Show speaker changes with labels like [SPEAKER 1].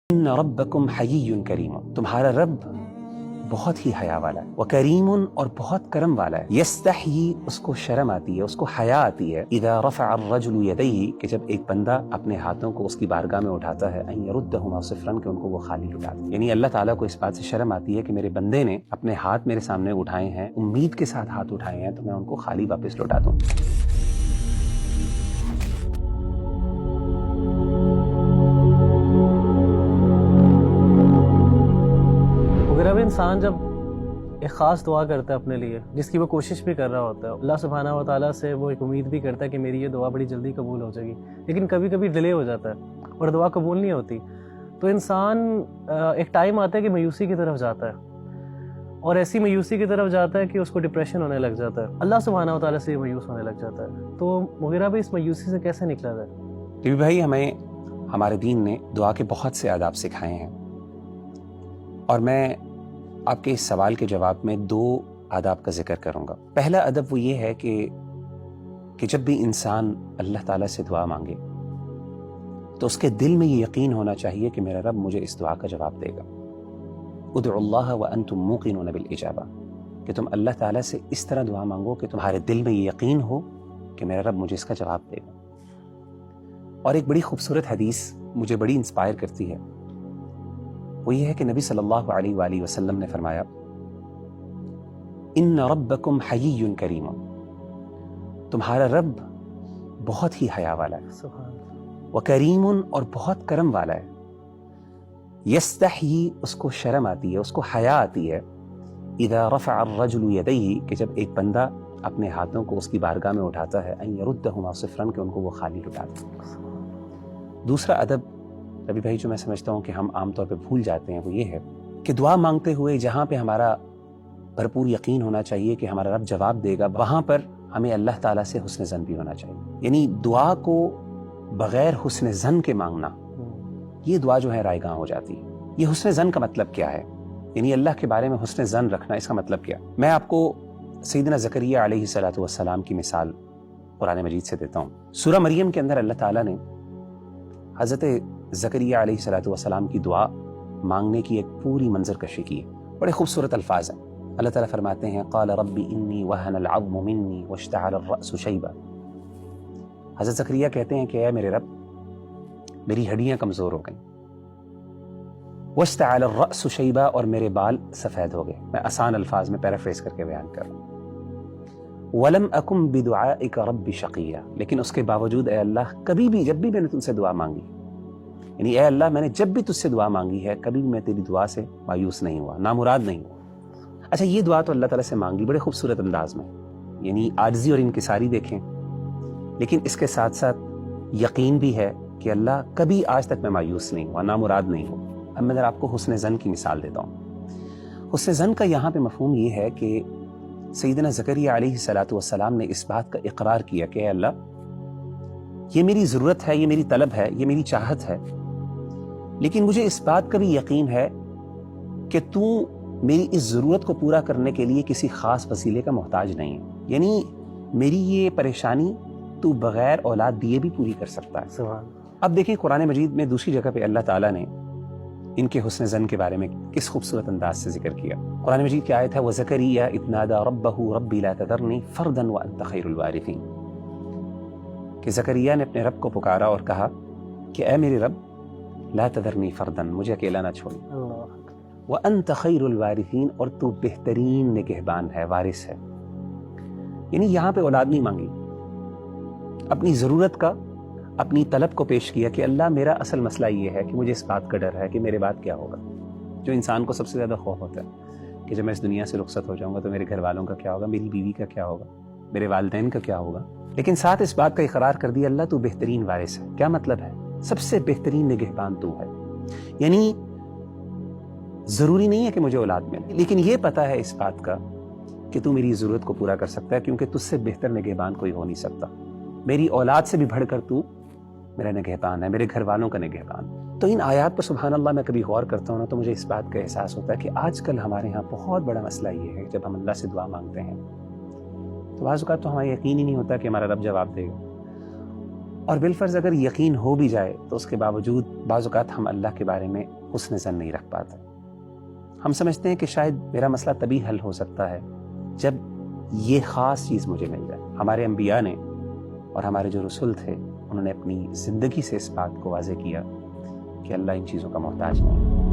[SPEAKER 1] ان ربکم حیی کریم، تمہارا رب بہت ہی حیا والا ہے، وکریم اور بہت کرم والا ہے، یستحیی اس کو شرم آتی ہے، اس کو حیا آتی ہے، اذا رفع الرجل یدیہ کہ جب ایک بندہ اپنے ہاتھوں کو اس کی بارگاہ میں اٹھاتا ہے، ان یردہما صفرا کہ ان کو وہ خالی لٹا دے، یعنی اللہ تعالیٰ کو اس بات سے شرم آتی ہے کہ میرے بندے نے اپنے ہاتھ میرے سامنے اٹھائے ہیں، امید کے ساتھ ہاتھ اٹھائے ہیں، تو میں ان کو خالی واپس لوٹا دوں۔
[SPEAKER 2] اگر اب انسان جب ایک خاص دعا کرتا ہے اپنے لیے، جس کی وہ کوشش بھی کر رہا ہوتا ہے، اللہ سبحانہ و تعالیٰ سے وہ ایک امید بھی کرتا ہے کہ میری یہ دعا بڑی جلدی قبول ہو جائے گی، لیکن کبھی کبھی ڈیلے ہو جاتا ہے اور دعا قبول نہیں ہوتی، تو انسان ایک ٹائم آتا ہے کہ مایوسی کی طرف جاتا ہے، اور ایسی مایوسی کی طرف جاتا ہے کہ اس کو ڈپریشن ہونے لگ جاتا ہے، اللہ سبحانہ و تعالیٰ سے مایوس ہونے لگ جاتا ہے۔ تو مغیرہ بھی اس مایوسی سے کیسے نکلا جائے؟
[SPEAKER 1] نبی بھائی، ہمیں ہمارے دین نے دعا کے بہت سے آداب سکھائے ہیں، اور میں آپ کے اس سوال کے جواب میں 2 آداب کا ذکر کروں گا۔ پہلا ادب وہ یہ ہے کہ جب بھی انسان اللہ تعالیٰ سے دعا مانگے تو اس کے دل میں یہ یقین ہونا چاہیے کہ میرا رب مجھے اس دعا کا جواب دے گا۔ ادعوا اللہ وانتم موقنون بالاجابہ، کہ تم اللہ تعالیٰ سے اس طرح دعا مانگو کہ تمہارے دل میں یہ یقین ہو کہ میرا رب مجھے اس کا جواب دے گا۔ اور ایک بڑی خوبصورت حدیث مجھے بڑی انسپائر کرتی ہے، وہ یہ ہے کہ نبی صلی اللہ علیہ وآلہ وسلم نے فرمایا، ان ربکم حیی کریم، تمہارا رب بہت ہی حیا والا ہے،
[SPEAKER 2] سبحان اللہ۔
[SPEAKER 1] وکریم اور بہت کرم والا ہے، یستحیی اس کو شرم آتی ہے، اس کو حیا آتی ہے، اذا رفع الرجل یدیہ کہ جب ایک بندہ اپنے ہاتھوں کو اس کی بارگاہ میں اٹھاتا ہے، ان یردہما صفرا کہ ان کو وہ خالی لٹا دے۔ دوسرا ادب نبی بھائی جو میں سمجھتا ہوں کہ ہم عام طور پہ بھول جاتے ہیں، وہ یہ ہے کہ دعا مانگتے ہوئے جہاں پہ ہمارا بھرپور یقین ہونا چاہیے کہ ہمارا رب جواب دے گا، وہاں پر ہمیں اللہ تعالیٰ سے حسن ظن بھی ہونا چاہیے۔ یعنی دعا کو بغیر حسن ظن کے مانگنا، یہ دعا جو ہے رائے گاں ہو جاتی ہے۔ یہ حسن ظن کا مطلب کیا ہے؟ یعنی اللہ کے بارے میں حسن ظن رکھنا، اس کا مطلب کیا؟ میں آپ کو سیدنا زکریا علیہ السلام کی مثال قرآن مجید سے دیتا ہوں۔ سورہ مریم کے اندر اللہ تعالیٰ نے حضرت زکریا علیہ السلام کی دعا مانگنے کی ایک پوری منظر کشی کی ہے، بڑے خوبصورت الفاظ ہیں۔ اللہ تعالیٰ فرماتے ہیں، قال رب انی وہن العظم منی واشتعل الرأس شیبا۔ حضرت زکریا کہتے ہیں کہ اے میرے رب، میری ہڈیاں کمزور ہو گئیں، واشتعل الرأس شیبا اور میرے بال سفید ہو گئے۔ میں آسان الفاظ میں پیرافریز کر کے بیان کر رہا ہوں۔ ولم اکن بدعائک رب شقیا، لیکن اس کے باوجود اے اللہ کبھی بھی جب بھی میں نے تم سے دعا مانگی، یعنی اے اللہ میں نے جب بھی تجھ سے دعا مانگی ہے، کبھی میں تیری دعا سے مایوس نہیں ہوا، نامراد نہیں ہوا۔ اچھا، یہ دعا تو اللہ تعالیٰ سے مانگی بڑے خوبصورت انداز میں، یعنی عاجزی اور انکساری دیکھیں، لیکن اس کے ساتھ ساتھ یقین بھی ہے کہ اللہ کبھی آج تک میں مایوس نہیں ہوا، نامراد نہیں ہوا۔ اب میں ذرا آپ کو حسن ظن کی مثال دیتا ہوں۔ حسن ظن کا یہاں پہ مفہوم یہ ہے کہ سیدنا زکریا علیہ السلام نے اس بات کا اقرار کیا کہ اے اللہ، یہ میری ضرورت ہے، یہ میری طلب ہے، یہ میری چاہت ہے، لیکن مجھے اس بات کا بھی یقین ہے کہ تو میری اس ضرورت کو پورا کرنے کے لیے کسی خاص وسیلے کا محتاج نہیں ہے، یعنی میری یہ پریشانی تو بغیر اولاد دیے بھی پوری کر سکتا ہے۔
[SPEAKER 2] سبحان۔
[SPEAKER 1] اب دیکھیں قرآن مجید میں دوسری جگہ پہ اللہ تعالیٰ نے ان کے حسن ظن کے بارے میں کس خوبصورت انداز سے ذکر کیا۔ قرآن مجید کی آیت ہے، وَزَكَرِيَّا إِذْ نَادَىٰ رَبَّهُ رَبِّ لَا تَذَرْنِي فَرْدًا وَأَنْتَ خَيْرُ الْوَارِثِينَ، کہ زکریا نے اپنے رب کو پکارا اور کہا کہ اے میرے رب، لا تذرنی فردن، مجھے اکیلا نہ چھوڑ، وانت خیر الوارثین، اور تو بہترین نگہبان ہے، وارث ہے۔ یعنی یہاں پہ اولاد نہیں مانگی، اپنی ضرورت کا، اپنی طلب کو پیش کیا کہ اللہ میرا اصل مسئلہ یہ ہے کہ مجھے اس بات کا ڈر ہے کہ میرے بعد کیا ہوگا۔ جو انسان کو سب سے زیادہ خوف ہوتا ہے کہ جب میں اس دنیا سے رخصت ہو جاؤں گا تو میرے گھر والوں کا کیا ہوگا، میری بیوی کا کیا ہوگا، میرے والدین کا کیا ہوگا، لیکن ساتھ اس بات کا اقرار کر دیا، اللہ تو بہترین وارث ہے۔ کیا مطلب ہے؟ سب سے بہترین نگہبان تو ہے، یعنی ضروری نہیں ہے کہ مجھے اولاد ملے، لیکن یہ پتہ ہے اس بات کا کہ تو میری ضرورت کو پورا کر سکتا ہے، کیونکہ تجھ سے بہتر نگہبان کوئی ہو نہیں سکتا۔ میری اولاد سے بھی بڑھ کر تو میرا نگہبان ہے، میرے گھر والوں کا نگہبان۔ تو ان آیات پر سبحان اللہ میں کبھی غور کرتا ہوں نا، تو مجھے اس بات کا احساس ہوتا ہے کہ آج کل ہمارے ہاں بہت بڑا مسئلہ یہ ہے، جب ہم اللہ سے دعا مانگتے ہیں تو بعض اوقات تو ہمیں یقین ہی نہیں ہوتا کہ ہمارا رب جواب دے گا، اور بالفرض اگر یقین ہو بھی جائے تو اس کے باوجود بعض اوقات ہم اللہ کے بارے میں حسن ظن نہیں رکھ پاتے. ہم سمجھتے ہیں کہ شاید میرا مسئلہ تبھی حل ہو سکتا ہے جب یہ خاص چیز مجھے مل جائے. ہمارے انبیاء نے اور ہمارے جو رسول تھے انہوں نے اپنی زندگی سے اس بات کو واضح کیا کہ اللہ ان چیزوں کا محتاج نہیں ہے.